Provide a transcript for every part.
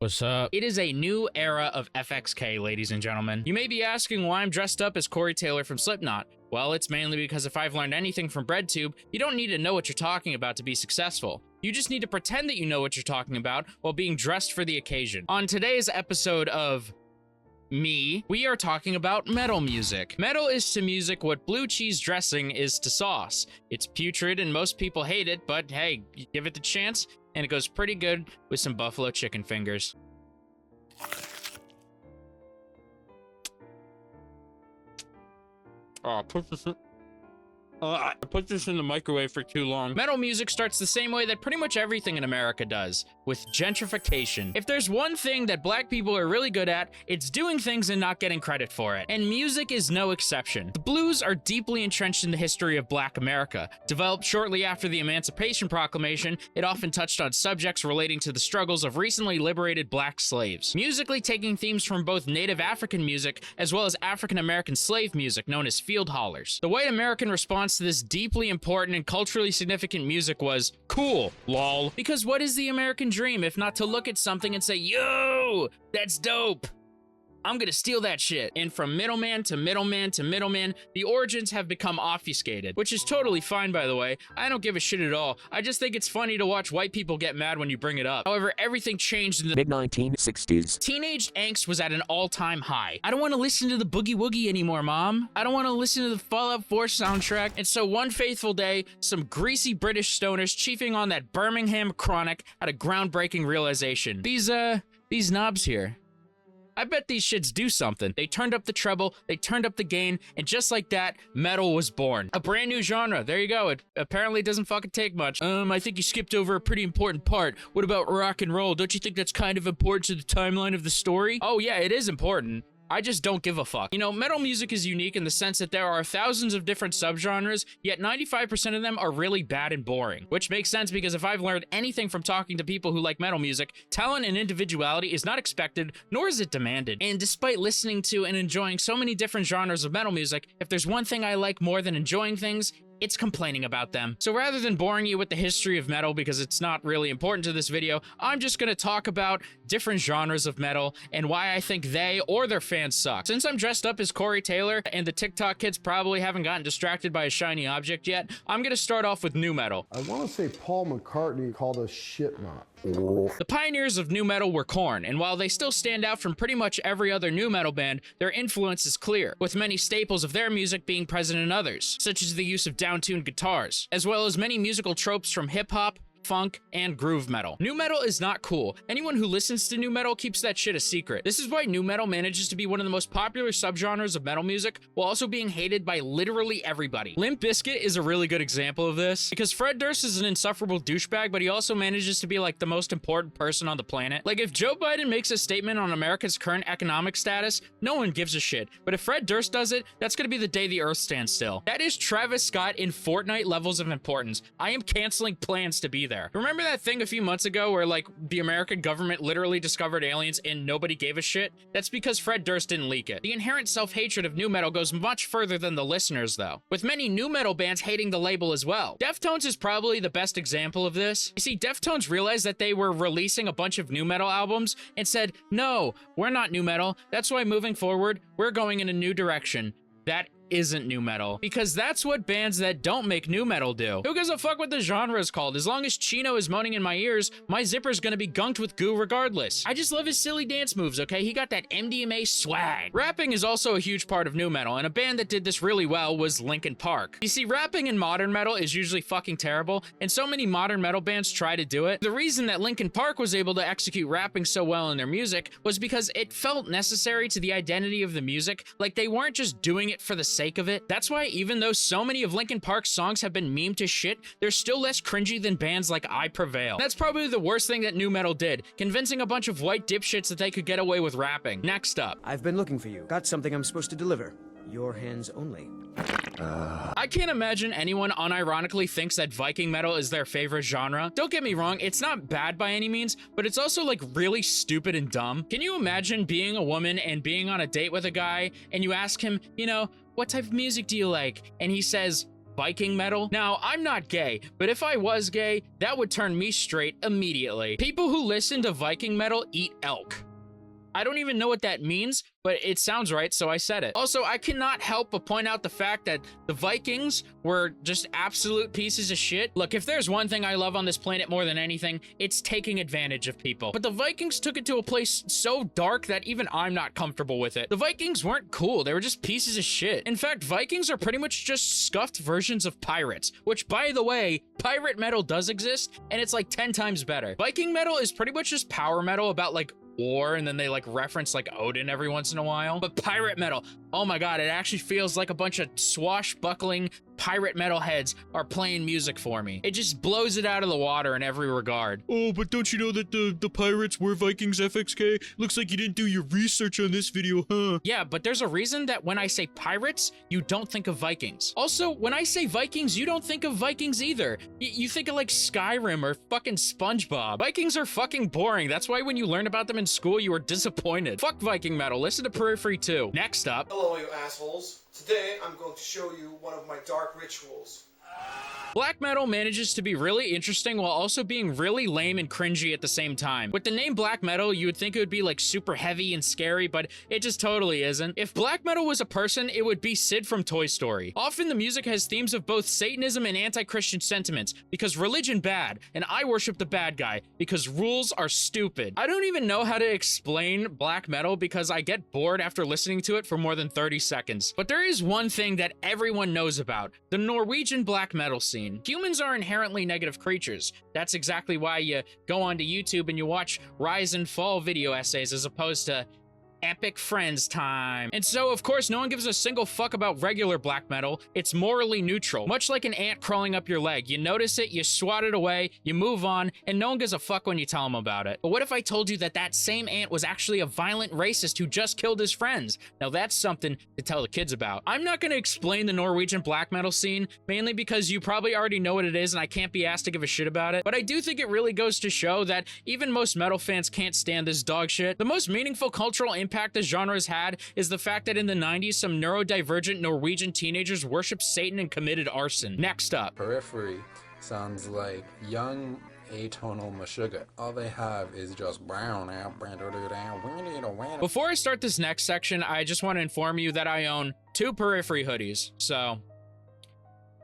What's up? It is a new era of FXK, ladies and gentlemen. You may be asking why I'm dressed up as Corey Taylor from Slipknot. Well, it's mainly because if I've learned anything from BreadTube, you don't need to know what you're talking about to be successful. You just need to pretend that you know what you're talking about while being dressed for the occasion. On today's episode of me, we are talking about metal music. Metal is to music what blue cheese dressing is to sauce. It's putrid and most people hate it, but hey, you give it the chance, and it goes pretty good with some buffalo chicken fingers. Oh, I put this in the microwave for too long. Metal music starts the same way that pretty much everything in America does, with gentrification. If there's one thing that black people are really good at, it's doing things and not getting credit for it. And music is no exception. The blues are deeply entrenched in the history of black America. Developed shortly after the Emancipation Proclamation, it often touched on subjects relating to the struggles of recently liberated black slaves. Musically taking themes from both Native African music as well as African American slave music known as field hollers. The white American response to this deeply important and culturally significant music was, cool, lol. Because what is the American dream if not to look at something and say, yo, that's dope, I'm gonna steal that shit. And from middleman to middleman to middleman, the origins have become obfuscated, which is totally fine, by the way. I don't give a shit at all. I just think it's funny to watch white people get mad when you bring it up. However, everything changed in the mid-1960s. Teenage angst was at an all-time high. I don't want to listen to the boogie woogie anymore, Mom. I don't want to listen to the Fallout 4 soundtrack. And so one faithful day, some greasy British stoners chiefing on that Birmingham chronic had a groundbreaking realization. These knobs here, I bet these shits do something. They turned up the treble, they turned up the gain, and just like that, metal was born. A brand new genre. There you go. It apparently doesn't fucking take much. I think you skipped over a pretty important part. What about rock and roll? Don't you think that's kind of important to the timeline of the story? Oh yeah, it is important. I just don't give a fuck. You know, metal music is unique in the sense that there are thousands of different subgenres, yet 95% of them are really bad and boring. Which makes sense because if I've learned anything from talking to people who like metal music, talent and individuality is not expected, nor is it demanded. And despite listening to and enjoying so many different genres of metal music, if there's one thing I like more than enjoying things, it's complaining about them. So rather than boring you with the history of metal because it's not really important to this video, I'm just gonna talk about different genres of metal and why I think they or their fans suck. Since I'm dressed up as Corey Taylor and the TikTok kids probably haven't gotten distracted by a shiny object yet, I'm gonna start off with nu metal. I want to say Paul McCartney called us shit knot. The pioneers of nu metal were Korn, and while they still stand out from pretty much every other nu metal band, their influence is clear, with many staples of their music being present in others, such as the use of down-tuned guitars, as well as many musical tropes from hip-hop, funk, and groove metal. Nu metal is not cool. Anyone who listens to nu metal keeps that shit a secret. This is why nu metal manages to be one of the most popular subgenres of metal music, while also being hated by literally everybody. Limp Bizkit is a really good example of this, because Fred Durst is an insufferable douchebag, but he also manages to be like the most important person on the planet. Like if Joe Biden makes a statement on America's current economic status, no one gives a shit. But if Fred Durst does it, that's gonna be the day the earth stands still. That is Travis Scott in Fortnite levels of importance. I am canceling plans to be there. Remember that thing a few months ago where like the American government literally discovered aliens and nobody gave a shit? That's because Fred Durst didn't leak it. The inherent self-hatred of nu metal goes much further than the listeners though, with many nu metal bands hating the label as well. Deftones is probably the best example of this. You see, Deftones realized that they were releasing a bunch of nu metal albums and said, no, we're not nu metal. That's why moving forward, we're going in a new direction. That isn't nu metal, because that's what bands that don't make nu metal do. Who gives a fuck what the genre is called? As long as Chino is moaning in my ears, my zipper's gonna be gunked with goo regardless. I just love his silly dance moves, okay? He got that MDMA swag. Rapping is also a huge part of nu metal, and a band that did this really well was Linkin Park. You see, rapping in modern metal is usually fucking terrible, and so many modern metal bands try to do it. The reason that Linkin Park was able to execute rapping so well in their music was because it felt necessary to the identity of the music, like they weren't just doing it for the sake of it. That's why even though so many of Linkin Park's songs have been memed to shit, they're still less cringy than bands like I Prevail. That's probably the worst thing that nu metal did, convincing a bunch of white dipshits that they could get away with rapping. Next up. I've been looking for you. Got something I'm supposed to deliver. Your hands only. I can't imagine anyone unironically thinks that Viking metal is their favorite genre. Don't get me wrong, it's not bad by any means, but it's also like really stupid and dumb. Can you imagine being a woman and being on a date with a guy and you ask him, you know, what type of music do you like? And he says, Viking metal? Now, I'm not gay, but if I was gay, that would turn me straight immediately. People who listen to Viking metal eat elk. I don't even know what that means, but it sounds right, so I said it. Also, I cannot help but point out the fact that the Vikings were just absolute pieces of shit. Look, if there's one thing I love on this planet more than anything, it's taking advantage of people. But the Vikings took it to a place so dark that even I'm not comfortable with it. The Vikings weren't cool, they were just pieces of shit. In fact, Vikings are pretty much just scuffed versions of pirates, which, by the way, pirate metal does exist, and it's like 10 times better. Viking metal is pretty much just power metal about like war, and then they like reference like Odin every once in a while. But pirate metal, oh my god, it actually feels like a bunch of swashbuckling pirate metal heads are playing music for me. It just blows it out of the water in every regard. Oh, but don't you know that the pirates were Vikings, FXK? Looks like you didn't do your research on this video, huh? Yeah, but there's a reason that when I say pirates, you don't think of Vikings. Also, when I say Vikings, you don't think of Vikings either. You think of like Skyrim or fucking SpongeBob. Vikings are fucking boring. That's why when you learn about them in school, you were disappointed. Fuck Viking metal. Listen to Periphery 2. Next up. Hello, you assholes. Today, I'm going to show you one of my dark rituals. Black metal manages to be really interesting while also being really lame and cringy at the same time. With the name black metal, you would think it would be like super heavy and scary, but it just totally isn't. If black metal was a person, it would be Sid from Toy Story. Often the music has themes of both Satanism and anti-Christian sentiments, because religion bad, and I worship the bad guy, because rules are stupid. I don't even know how to explain black metal because I get bored after listening to it for more than 30 seconds. But there is one thing that everyone knows about: the Norwegian black metal scene. Humans are inherently negative creatures. That's exactly why you go onto YouTube and you watch rise and fall video essays as opposed to epic friends time. And so, of course, no one gives a single fuck about regular black metal. It's morally neutral. Much like an ant crawling up your leg. You notice it, you swat it away, you move on, and no one gives a fuck when you tell them about it. But what if I told you that that same ant was actually a violent racist who just killed his friends? Now that's something to tell the kids about. I'm not gonna explain the Norwegian black metal scene, mainly because you probably already know what it is and I can't be asked to give a shit about it, but I do think it really goes to show that even most metal fans can't stand this dog shit. The most meaningful cultural impact the genre has had is the fact that in the 90s, some neurodivergent Norwegian teenagers worshipped Satan and committed arson. Next up. Periphery sounds like young atonal Meshuggah. All they have is just brown out. Before I start this next section, I just want to inform you that I own 2 Periphery hoodies, so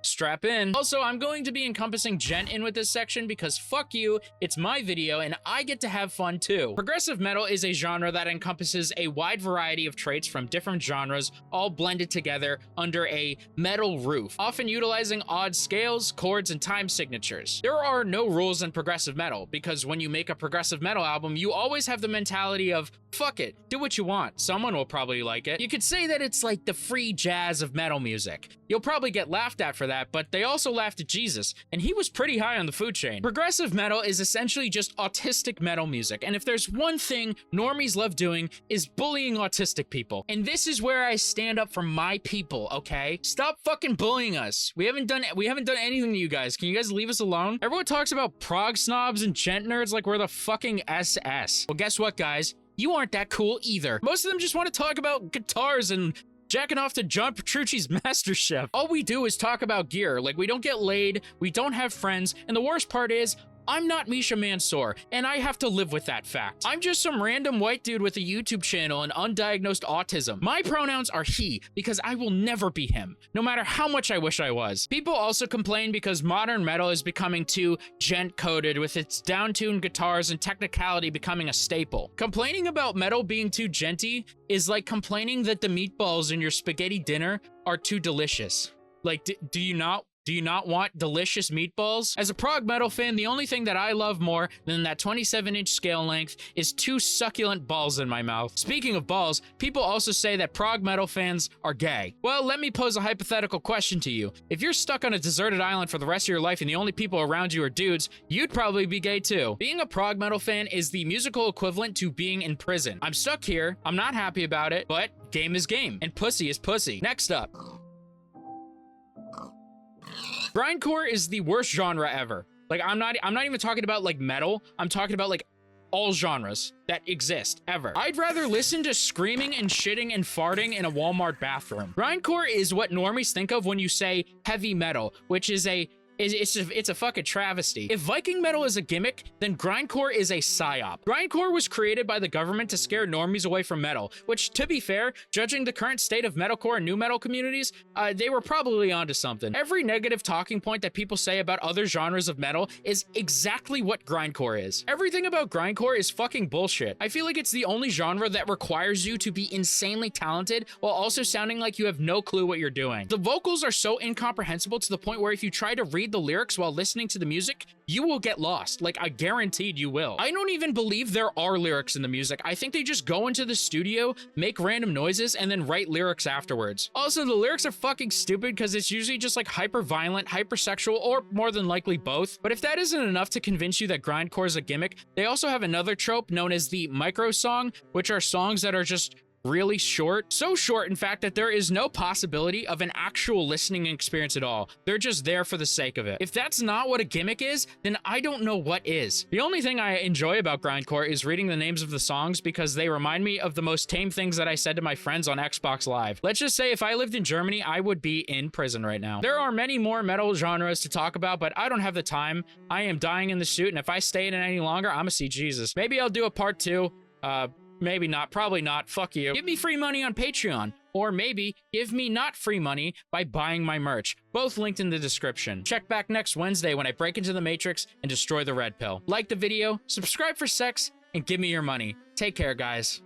strap in. Also, I'm going to be encompassing Djent in with this section because fuck you, it's my video and I get to have fun too. Progressive metal is a genre that encompasses a wide variety of traits from different genres, all blended together under a metal roof, often utilizing odd scales, chords, and time signatures. There are no rules in progressive metal because when you make a progressive metal album, you always have the mentality of, fuck it, do what you want, someone will probably like it. You could say that it's like the free jazz of metal music. You'll probably get laughed at for that, but they also laughed at Jesus, and he was pretty high on the food chain. Progressive metal is essentially just autistic metal music, and if there's one thing normies love doing is bullying autistic people. And this is where I stand up for my people, okay? Stop fucking bullying us. We haven't done anything to you guys. Can you guys leave us alone? Everyone talks about prog snobs and Djent nerds like we're the fucking SS. Well, guess what, guys? You aren't that cool either. Most of them just want to talk about guitars and jacking off to John Petrucci's MasterChef. All we do is talk about gear. Like, we don't get laid, we don't have friends, and the worst part is, I'm not Misha Mansour, and I have to live with that fact. I'm just some random white dude with a YouTube channel and undiagnosed autism. My pronouns are he, because I will never be him, no matter how much I wish I was. People also complain because modern metal is becoming too Djent-coded, with its down-tuned guitars and technicality becoming a staple. Complaining about metal being too Djenty is like complaining that the meatballs in your spaghetti dinner are too delicious. Like, do you not want delicious meatballs? As a prog metal fan, the only thing that I love more than that 27-inch scale length is 2 succulent balls in my mouth. Speaking of balls, people also say that prog metal fans are gay. Well, let me pose a hypothetical question to you. If you're stuck on a deserted island for the rest of your life and the only people around you are dudes, you'd probably be gay too. Being a prog metal fan is the musical equivalent to being in prison. I'm stuck here, I'm not happy about it, but game is game, and pussy is pussy. Next up. Grindcore is the worst genre ever. Like, I'm not even talking about like metal. I'm talking about like all genres that exist ever. I'd rather listen to screaming and shitting and farting in a Walmart bathroom. Grindcore is what normies think of when you say heavy metal, which is it's a fucking travesty. If Viking metal is a gimmick, then Grindcore is a psyop. Grindcore was created by the government to scare normies away from metal, which, to be fair, judging the current state of metalcore and new metal communities, they were probably onto something. Every negative talking point that people say about other genres of metal is exactly what Grindcore is. Everything about Grindcore is fucking bullshit. I feel like it's the only genre that requires you to be insanely talented while also sounding like you have no clue what you're doing. The vocals are so incomprehensible to the point where if you try to read the lyrics while listening to the music, you will get lost. Like, I guaranteed you will. I don't even believe there are lyrics in the music. I think they just go into the studio, make random noises, and then write lyrics afterwards. Also, the lyrics are fucking stupid because it's usually just like hyper-violent, hypersexual, or more than likely both. But if that isn't enough to convince you that Grindcore is a gimmick, they also have another trope known as the micro song, which are songs that are just really short. So short, in fact, that there is no possibility of an actual listening experience at all. They're just there for the sake of it. If that's not what a gimmick is, then I don't know what is. The only thing I enjoy about Grindcore is reading the names of the songs because they remind me of the most tame things that I said to my friends on Xbox Live. Let's just say if I lived in Germany, I would be in prison right now. There are many more metal genres to talk about, but I don't have the time. I am dying in the suit, and if I stay in it any longer, I'm gonna see Jesus. Maybe I'll do a part 2. Maybe not, probably not, fuck you. Give me free money on Patreon, or maybe give me not free money by buying my merch, both linked in the description. Check back next Wednesday when I break into the Matrix and destroy the Red Pill. Like the video, subscribe for sex, and give me your money. Take care, guys.